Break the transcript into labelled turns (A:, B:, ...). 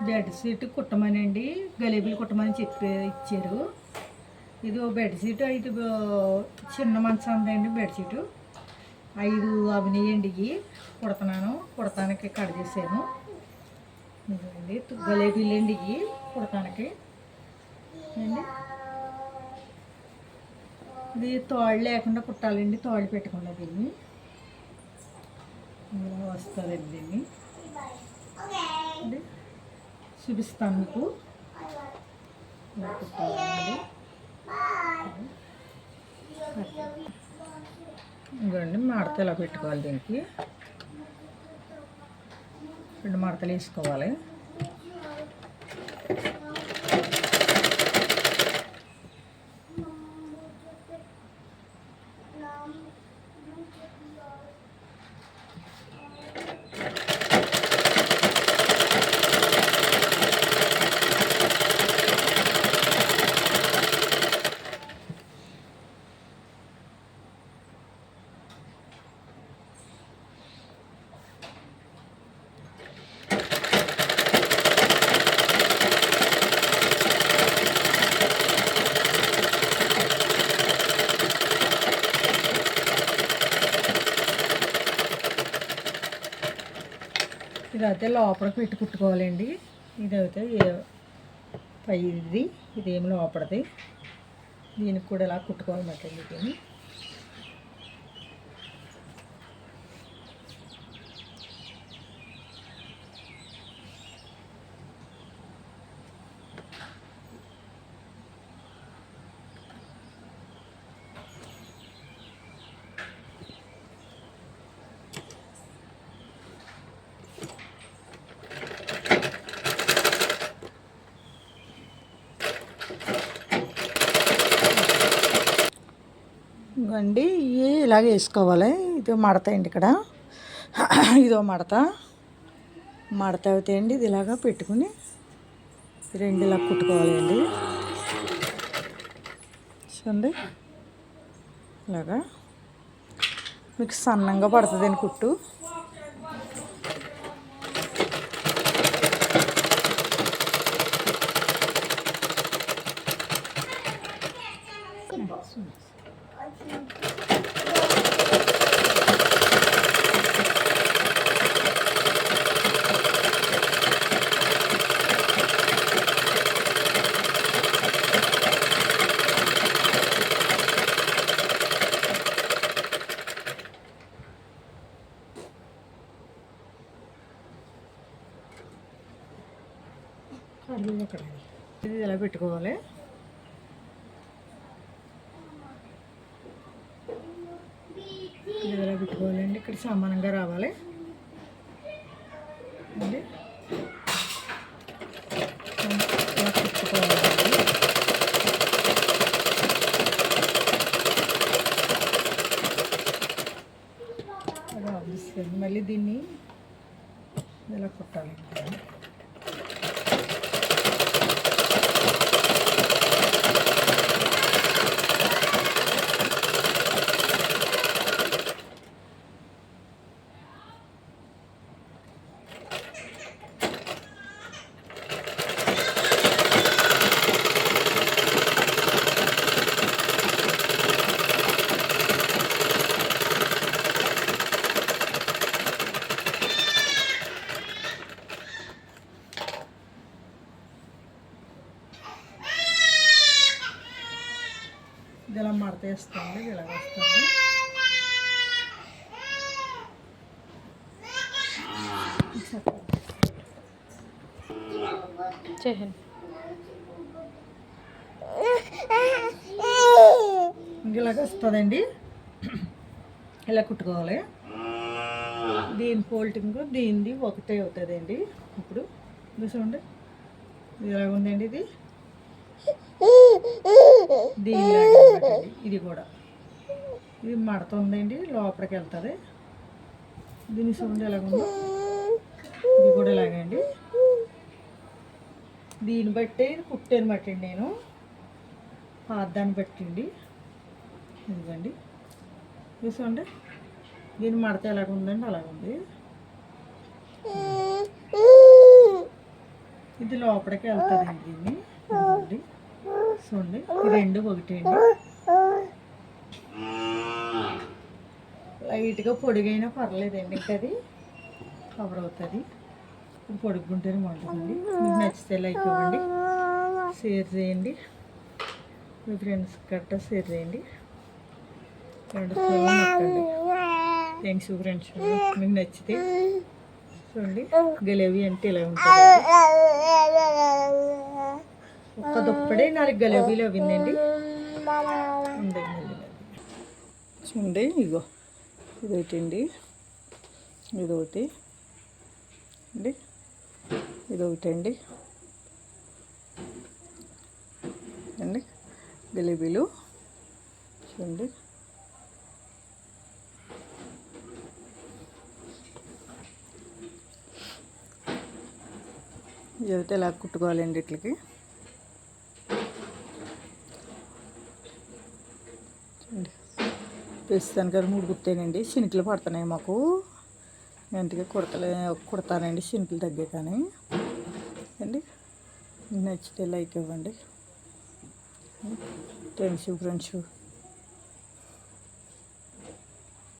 A: Bedsheet కుట్టమనండి, గలేబులు కుట్టమని ఇచ్చారు. ఇది ఓ bedsheet 5 చిన్న మంచం ఉందండి. బెడ్షీటు 5 అవినాయండి. ఇవి కుడతానికి కట్ చేశాను. ఇదండి గలేబీలు అండి. ఇవి కుడతానికి అండి. ఇది తాళ్ళు లేకుండా కుట్టాలండి, తాళ్ళు పెట్టకుండా దీన్ని ఇలా వస్తుందండి. దీన్ని చూపిస్తాను మీకు ఇలా కుట్టాలండి. ఇంకోండి మడత ఇలా పెట్టుకోవాలి. దీనికి 2 మడతలు వేసుకోవాలి. ఇదైతే లోపలికి పెట్టి కుట్టుకోవాలండి. ఇదైతే పైది, ఇదేమి లోపలిది. దీనికి కూడా ఇలా కుట్టుకోవాలన్నమాట. దీన్ని అండి. ఇవి ఇలాగే వేసుకోవాలి. ఇది మడత అండి. ఇక్కడ ఇదో మడత అవుతాయండి. ఇది ఇలాగా పెట్టుకుని 2 ఇలా కుట్టుకోవాలండి. చూడండి ఇలాగా మీకు సన్నంగా పడుతుందండి కుట్టు. ఇది ఇలా పెట్టుకోవాలి. ఇది ఇలా పెట్టుకోవాలండి. ఇక్కడ సమానంగా రావాలి అండి. ఇలా పెట్టుకోవాలండి. అలా వస్తుంది. మళ్ళీ దీన్ని ఇలా కుట్టాలి. ఇలా మడత వేస్తుంది. ఇలా వస్తుంది. ఇలాగ వస్తుందండి. ఇలా కుట్టుకోవాలి. దీని ఫోల్డింగ్ దీనిది ఒకటే అవుతుందండి. ఇప్పుడు చూడండి ఇలాగ ఉందండి. ఇది దీనిలాగా ఇది కూడా ఇది మడత ఉందండి. లోపలికి వెళ్తుంది. దీని చూడండి ఎలాగుందో. ఇది కూడా ఇలాగండి. దీన్ని బట్టి కుట్టాను బట్టండి నేను పాదాన్ని బట్టండి. ఇదిగండి చూసుకోండి. దీని మడత ఎలాగుందండి అలాగుంది. ఇది లోపలికి వెళ్తుందండి. దీన్ని చూడండి చూడండి, ఈ రెండు ఒకటి అండి. లైట్గా పొడిగైనా పర్లేదండి, ఇంకా అది కవర్ అవుతుంది. ఇప్పుడు పొడుగుంటేనే బాగుంటుందండి. మీకు నచ్చితే లైక్ ఇవ్వండి, షేర్ చేయండి, మీ ఫ్రెండ్స్ గట్టా షేర్ చేయండి. నొక్కండి. Thanks friends. మీకు నచ్చితే చూడండి, గలేబీ అంటే ఇలా ఉంటుంది. ఒక్క దుప్పడే 4 గలేబీలు అవ్విందండి. చూడండి, ఇగో ఇదొకటి అండి, ఇదొకటి అండి, ఇదొకటి అండి అండి గలేబీలు చూడండి. ఇదైతే ఇలా కుట్టుకోవాలండి. ఇట్లకి చూడండి, ప్రస్తుతానికి 3 కుట్టానండి. చినుకులు పడుతున్నాయి మాకు, అందుకే కుడతానండి చినుకులు తగ్గే కానీ అండి. నచ్చితే లైక్ ఇవ్వండి. Thanks friends.